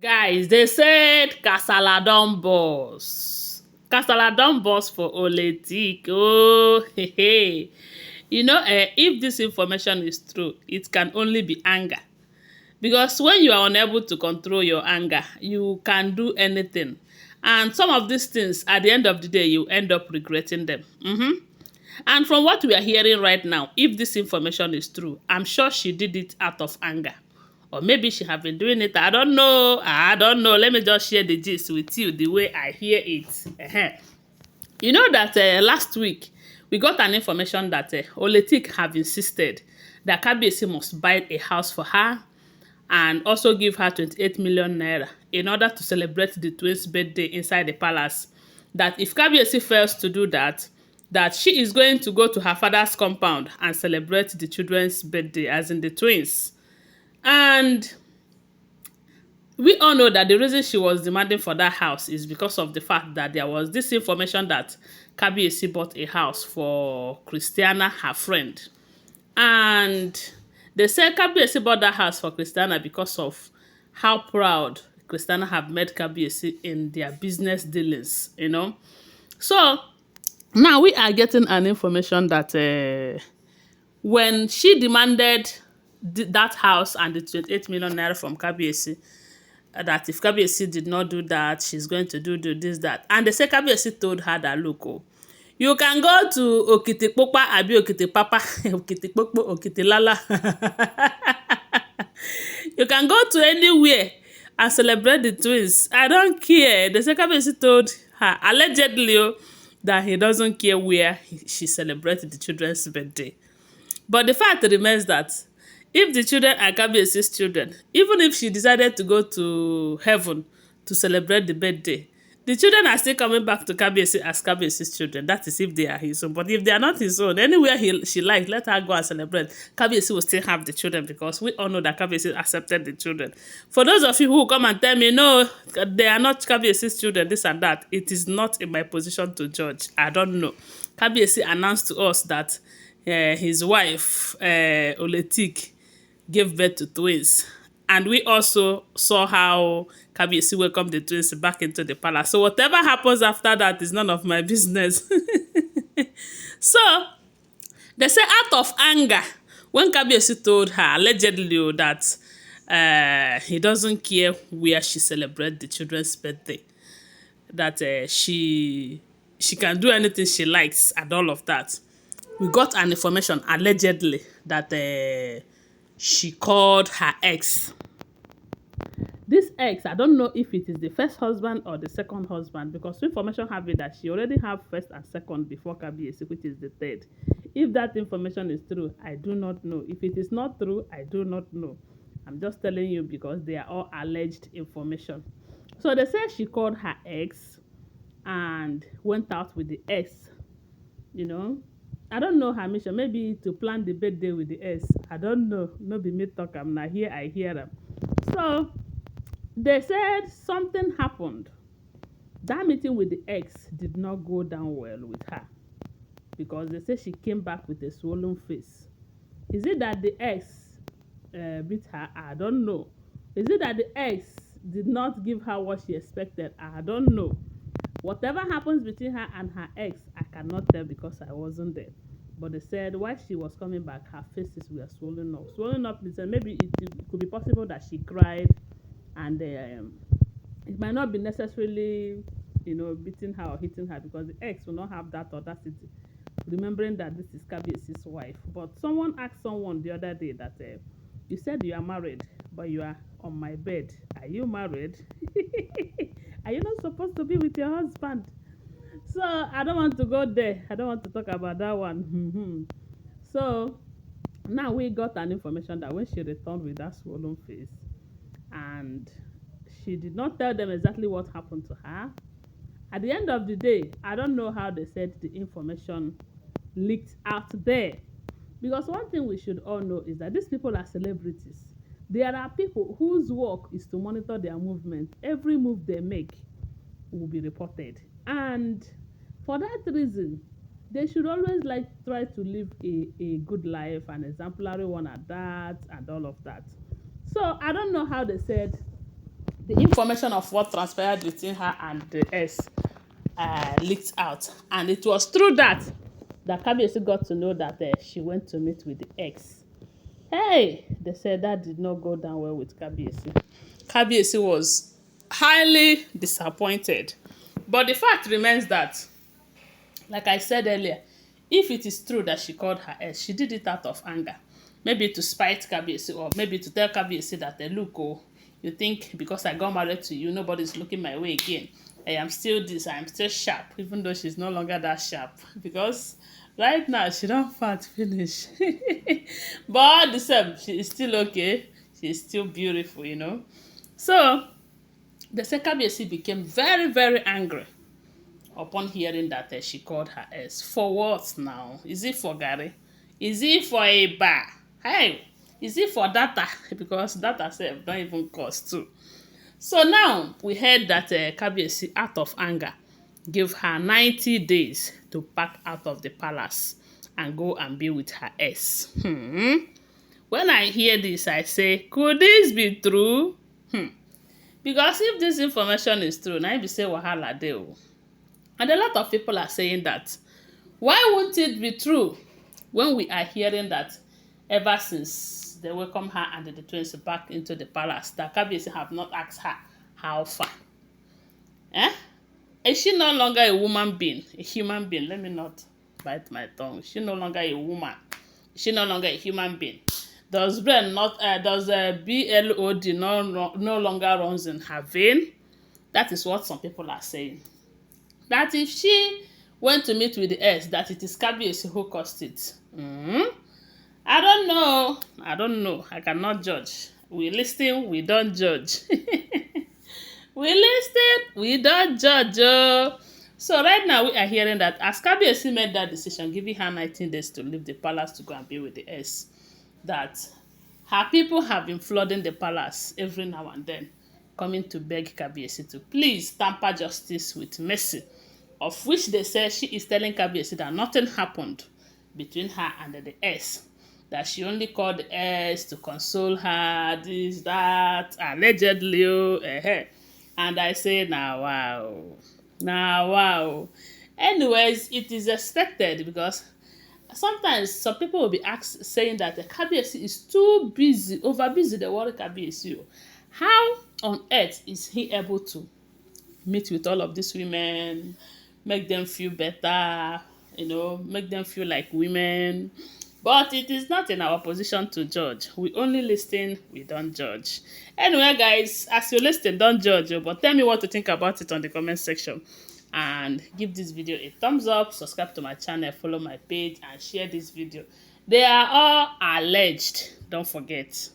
Guys, they said Kasala don burst. Kasala don burst for Oletik. Oh, hey, hey. If this information is true, it can only be anger. Because when you are unable to control your anger, you can do anything. And some of these things, at the end of the day, you end up regretting them. And from what we are hearing right now, if this information is true, I'm sure she did it out of anger. Or maybe she have been doing it. I don't know. I don't know. Let me just share the gist with you the way I hear it. You know that last week, we got an information that Oletik have insisted that Kabiyesi must buy a house for her and also give her 28 million naira in order to celebrate the twins' birthday inside the palace. That if Kabiyesi fails to do that, that she is going to go to her father's compound and celebrate the children's birthday, as in the twins. And we all know that the reason she was demanding for that house is because of the fact that there was this information that Kabiyesi bought a house for Christiana, her friend. And they said Kabiyesi bought that house for Christiana because of how proud Christiana have made Kabiyesi in their business dealings. So now we are getting an information that when she demanded that house and the 28 million naira from Kabiyesi, that if Kabiyesi did not do that, she's going to do this, that. And they say Kabiyesi told her that, look, you can go to Okitipopa, Abi Okitipapa, Okitipopo, Okitilala. You can go to anywhere and celebrate the twins. I don't care. The Kabiyesi told her, allegedly, that he doesn't care where she celebrated the children's birthday. But the fact remains that if the children are Kabiyesi's children, even if she decided to go to heaven to celebrate the birthday, the children are still coming back to Kabiyesi as Kabiyesi's children. That is if they are his own. But if they are not his own, anywhere she likes, let her go and celebrate. Kabiyesi will still have the children because we all know that Kabiyesi accepted the children. For those of you who come and tell me, no, they are not Kabiyesi's children, this and that, it is not in my position to judge. I don't know. Kabiyesi announced to us that his wife, Oletik, gave birth to twins. And we also saw how Kabiyesi welcomed the twins back into the palace. So whatever happens after that is none of my business. So they say out of anger, when Kabiyesi told her allegedly that he doesn't care where she celebrates the children's birthday, that she can do anything she likes and all of that, we got an information allegedly that she called her ex. This ex, I don't know if it is the first husband or the second husband, because information have it that she already have first and second before Kabiyesi, which is the third. If that information is true, I do not know. If it is not true, I do not know. I'm just telling you because they are all alleged information. So they say she called her ex and went out with the ex. I don't know her mission. Maybe to plan the birthday with the ex. I don't know. No be me talk. I'm not here. I hear them. So they said something happened. That meeting with the ex did not go down well with her because they say she came back with a swollen face. Is it that the ex beat her? I don't know. Is it that the ex did not give her what she expected? I don't know. Whatever happens between her and her ex, I cannot tell because I wasn't there. But they said while she was coming back, her faces were swollen up. Swollen up means maybe it could be possible that she cried, and it might not be necessarily, beating her or hitting her because the ex will not have that audacity, remembering that this is Kabiyesi's wife. But someone asked someone the other day that you said you are married, but you are on my bed. Are you married? Are you not supposed to be with your husband? So I don't want to go there. I don't want to talk about that one. So now we got an information that when she returned with that swollen face, and she did not tell them exactly what happened to her. At the end of the day, I don't know how they said the information leaked out there. Because one thing we should all know is that these people are celebrities. There are people whose work is to monitor their movement. Every move they make will be reported. And for that reason, they should always try to live a good life, an exemplary one at that, and all of that. So I don't know how they said the information of what transpired between her and the ex leaked out. And it was through that Kabiyesi got to know that she went to meet with the ex. Hey, they said that did not go down well with Kabiyesi. Kabiyesi was highly disappointed. But the fact remains that, like I said earlier, if it is true that she called her ex, she did it out of anger. Maybe to spite Kabiyesi, or maybe to tell Kabiyesi that, look, oh, you think because I got married to you, nobody's looking my way again. I am still this, I am still sharp, even though she's no longer that sharp. Because right now, she don't fat finish. But the same, she is still okay. She is still beautiful, you know. So, the Kabiyesi became very, very angry upon hearing that she called her ex. For what now? Is it for Gary? Is it for a bar? Hey, is it for data? Because data self don't even cost too. So now we heard that Kabiyesi, out of anger, gave her 90 days to pack out of the palace and go and be with her ex. When I hear this, I say, could this be true? Because if this information is true, now you say wahala dey o. And a lot of people are saying that, why won't it be true when we are hearing that ever since they welcome her and the twins back into the palace, that Kabiyesi have not asked her how far? Is she no longer a woman being, a human being? Let me not bite my tongue. Is she no longer a woman? Is she no longer a human being? Does brain not, does blood no longer runs in her vein? That is what some people are saying. That if she went to meet with the ex, that it is Kabiyesi who caused it. I don't know. I don't know. I cannot judge. We listen, we don't judge. We listen, we don't judge. Oh. So right now we are hearing that as Kabiyesi made that decision, giving her 19 days to leave the palace to go and be with the ex, that her people have been flooding the palace every now and then, coming to beg Kabiyesi to please tamper justice with mercy, of which they say she is telling Kabiyesi that nothing happened between her and the ex, that she only called the ex to console her, this, that, allegedly. And I say, now wow. Anyways, it is expected, because sometimes some people will be saying that the Kabiyesi is too busy, over busy, they worry Kabiyesi. How on earth is he able to meet with all of these women, make them feel better, make them feel like women? But it is not in our position to judge. We only listen, we don't judge. Anyway, guys, as you listen, don't judge. But tell me what you think about it on the comment section. And give this video a thumbs up, subscribe to my channel, follow my page, and share this video. They are all alleged. Don't forget.